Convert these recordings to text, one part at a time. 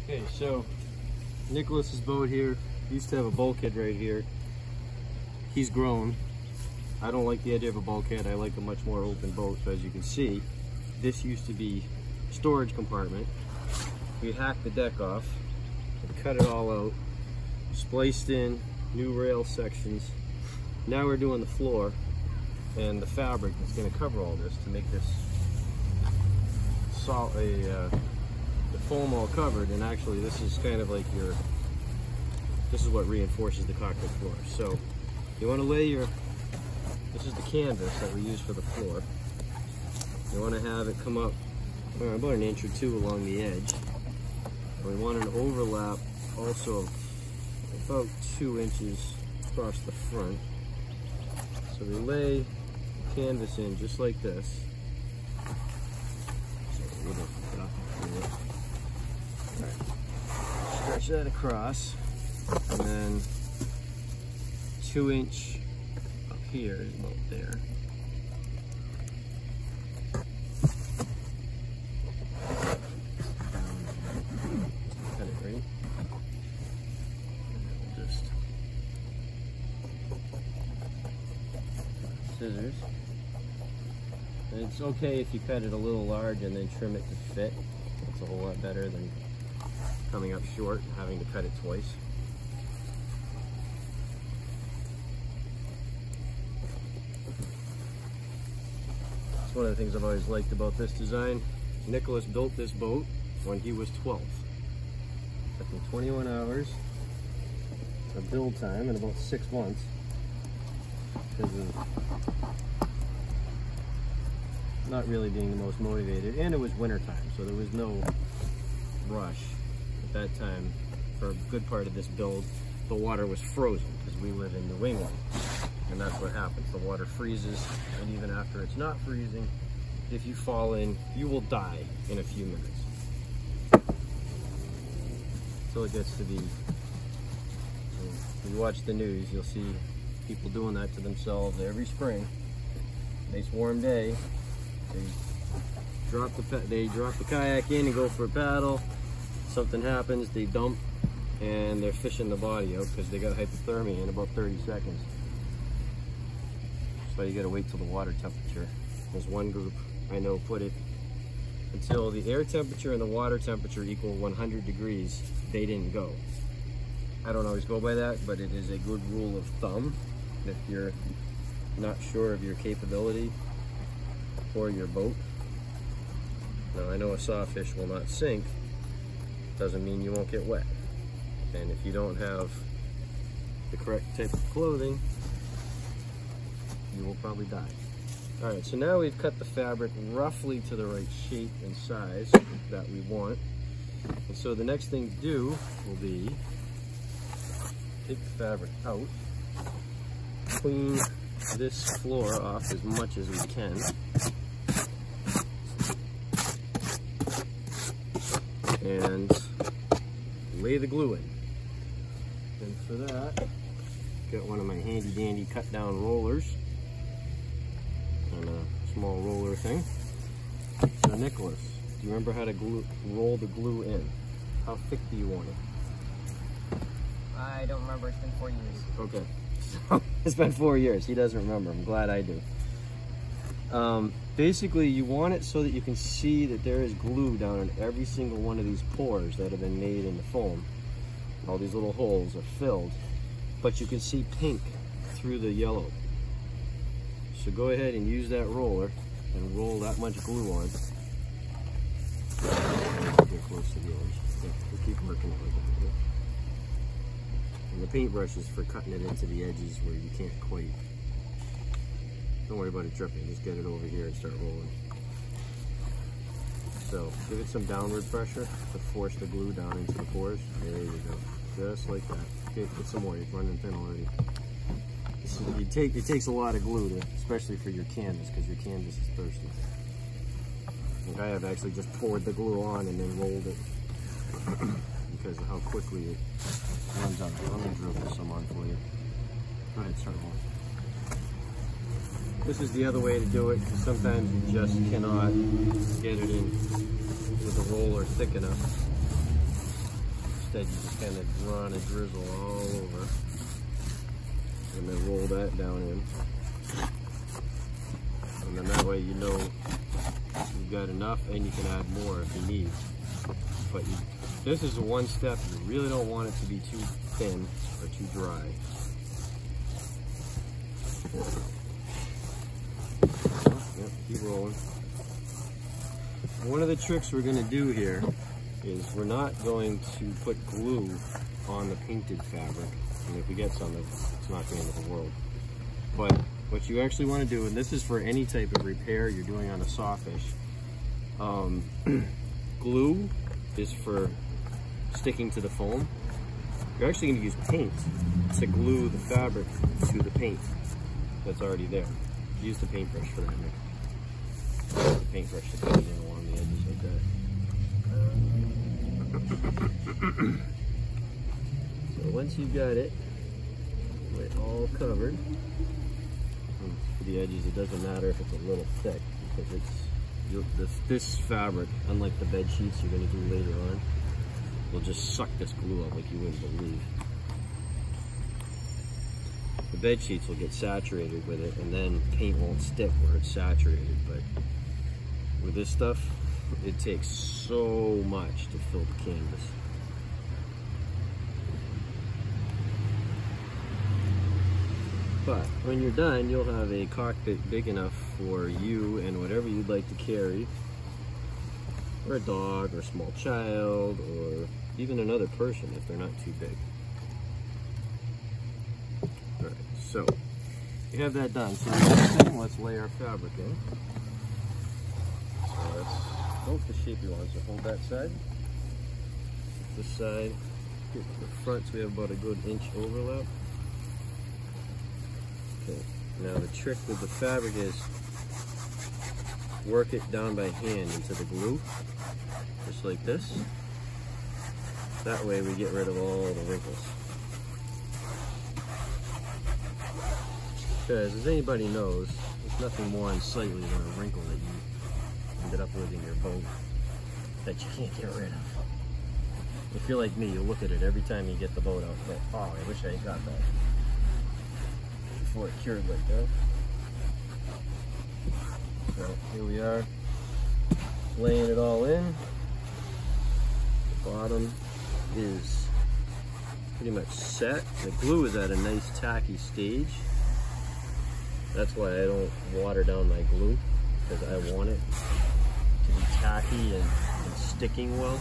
Okay, so Nicholas's boat here used to have a bulkhead right here. He's grown. I don't like the idea of a bulkhead. I like a much more open boat. So as you can see, this used to be a storage compartment. We hacked the deck off and cut it all out, spliced in new rail sections. Now we're doing the floor and the fabric that's going to cover all this to make this the foam all covered. And actually this is kind of like this is what reinforces the cockpit floor. So you want to lay this is the canvas that we use for the floor. You want to have it come up about an inch or two along the edge. And we want an overlap also of about 2 inches across the front. So we lay canvas in just like this. Stretch that across, and then 2 inch up here is about there. Cut it right. And we'll just scissors. And it's okay if you cut it a little large and then trim it to fit. It's a whole lot better than coming up short and having to cut it twice. It's one of the things I've always liked about this design. Nicholas built this boat when he was 12. It took him 21 hours of build time in about 6 months because of not really being the most motivated, and it was winter time, so there was no rush at that time. For a good part of this build, the water was frozen because we live in New England, and that's what happens. The water freezes, and even after it's not freezing, if you fall in, you will die in a few minutes. So it gets to be, if you watch the news, you'll see people doing that to themselves every spring. Nice warm day. They drop the kayak in and go for a paddle. Something happens, they dump, and they're fishing the body out because they got hypothermia in about 30 seconds. So you gotta wait till the water temperature. There's one group I know put it until the air temperature and the water temperature equal 100 degrees, they didn't go. I don't always go by that, but it is a good rule of thumb if you're not sure of your capability for your boat. Now I know a sawfish will not sink, doesn't mean you won't get wet. And if you don't have the correct type of clothing, you will probably die. Alright, so now we've cut the fabric roughly to the right shape and size that we want. And so the next thing to do will be take the fabric out, clean this floor off as much as we can. And lay the glue in. And for that, got one of my handy dandy cut down rollers and a small roller thing. So Nicholas, do you remember how to roll the glue in? How thick do you want it? I don't remember, it's been 4 years. Okay, so it's been 4 years. He doesn't remember, I'm glad I do. Basically, you want it so that you can see that there is glue down in every single one of these pores that have been made in the foam. All these little holes are filled, but you can see pink through the yellow. So go ahead and use that roller and roll that much glue on. Get close to the edge. Yeah, we'll keep working it like that. And the paintbrush is for cutting it into the edges where you can't quite. Don't worry about it dripping, just get it over here and start rolling. So give it some downward pressure to force the glue down into the pores. There you go, just like that. Okay, put some more, you're running thin already. It takes a lot of glue, especially for your canvas, because your canvas is thirsty. Like I have actually just poured the glue on and then rolled it because of how quickly it runs out. Let me drizzle some on for you. Go ahead, start rolling. This is the other way to do it, because sometimes you just cannot get it in with a roller thick enough. Instead, you just kind of run a drizzle all over, and then roll that down in. And then that way you know you've got enough, and you can add more if you need. But this is the one step you really don't want it to be too thin or too dry. Yep, keep rolling. One of the tricks we're going to do here is we're not going to put glue on the painted fabric. And if we get some, it's not the end of the world. But what you actually want to do, and this is for any type of repair you're doing on a Sawfish, glue is for sticking to the foam. You're actually going to use paint to glue the fabric to the paint that's already there. Use the paintbrush for that, Nick. The paintbrush to paint in along the edges like that. So once you've got it all covered, for the edges, it doesn't matter if it's a little thick, because this fabric, unlike the bed sheets you're going to do later on, will just suck this glue up like you wouldn't believe. The bed sheets will get saturated with it, and then paint won't stick where it's saturated. But with this stuff, it takes so much to fill the canvas. But when you're done, you'll have a cockpit big enough for you and whatever you'd like to carry, or a dog, or a small child, or even another person if they're not too big. All right, so you have that done. So the next thing, let's lay our fabric in. So let's hold the shape you want. So hold that side, this side, here to the front, so we have about a good inch overlap. Okay. Now the trick with the fabric is work it down by hand into the glue, just like this. That way we get rid of all the wrinkles. Because as anybody knows, there's nothing more unsightly than a wrinkle that you ended up with in your boat that you can't get rid of. If you're like me, you look at it every time you get the boat out and go, oh, I wish I had got that before it cured like that. So here we are, laying it all in. The bottom is pretty much set. The glue is at a nice tacky stage. That's why I don't water down my glue, because I want it to be tacky and sticking well.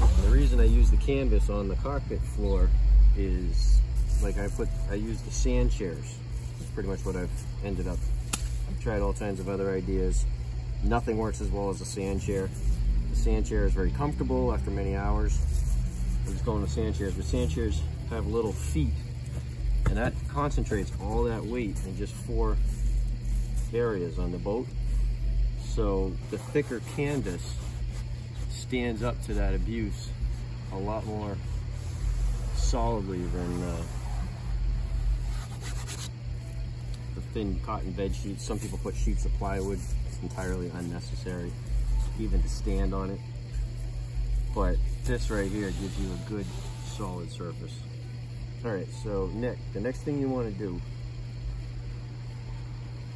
And the reason I use the canvas on the cockpit floor is, like I use the sand chairs. That's pretty much what I've ended up. I've tried all kinds of other ideas. Nothing works as well as a sand chair. The sand chair is very comfortable after many hours. I'm just going with sand chairs, but sand chairs have little feet, and that concentrates all that weight in just 4 areas on the boat. So the thicker canvas stands up to that abuse a lot more solidly than the thin cotton bed sheets. Some people put sheets of plywood. It's entirely unnecessary, even to stand on it. But this right here gives you a good solid surface. All right, so Nick, the next thing you want to do,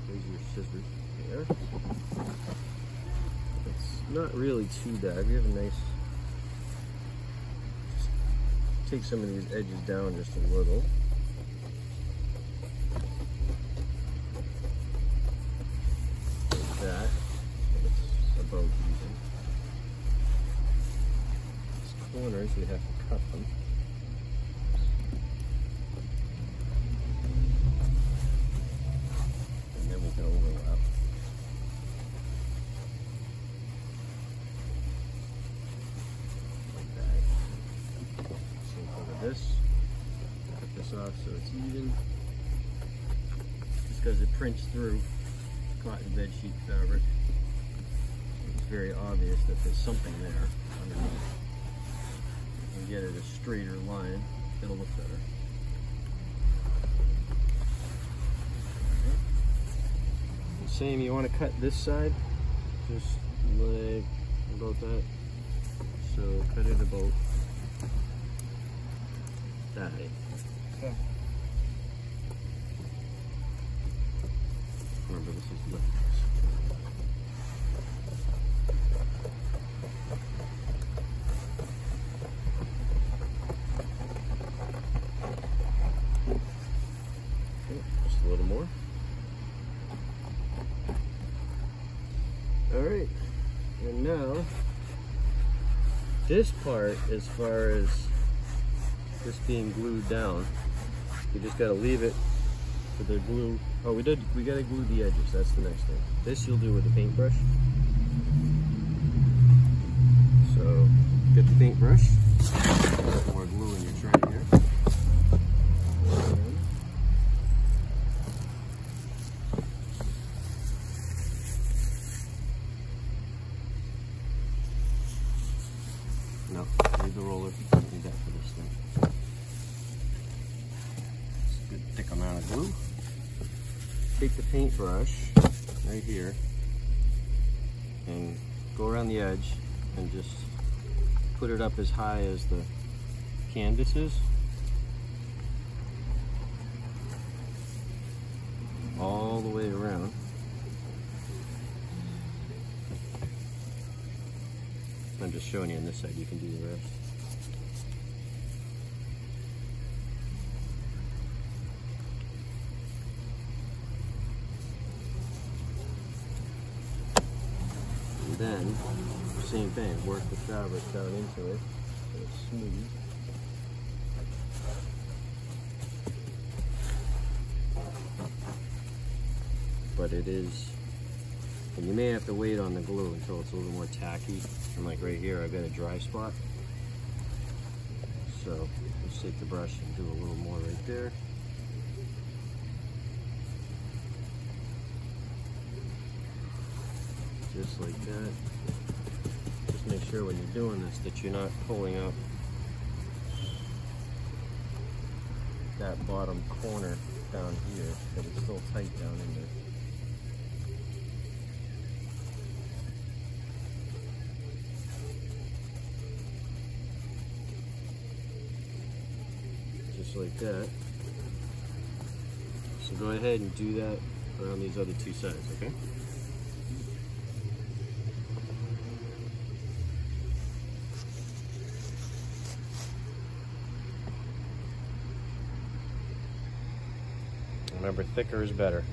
there's your scissors there. It's not really too bad. We have a nice, just take some of these edges down just a little. Like that, so it's about even. These corners, we have to cut them. Overlap. Like that. Same thing with this. Cut this off so it's even. Just because it prints through cotton bed sheet fabric, it's very obvious that there's something there underneath. If we get it a straighter line, it'll look better. Same, you want to cut this side, just like about that. So cut it about that. Okay. Remember, this is the just a little more. All right, and now this part, as far as this being glued down, you just got to leave it for the glue. Oh, we got to glue the edges. That's the next thing. This you'll do with a paintbrush. So get the paintbrush. Put more glue in your tray here. No, leave the roller. Don't need that for this thing. It's a good thick amount of glue. Take the paintbrush right here and go around the edge and just put it up as high as the canvas is. All the way around. I'm just showing you on this side, you can do the rest. And then, same thing, work the fabric down into it so it's smooth. But it is, and you may have to wait on the glue until it's a little more tacky. And like right here, I've got a dry spot. So let's take the brush and do a little more right there. Just like that. Just make sure when you're doing this that you're not pulling up that bottom corner down here, that it's still tight down in there. Just like that. So go ahead and do that around these other two sides, okay? Remember, thicker is better.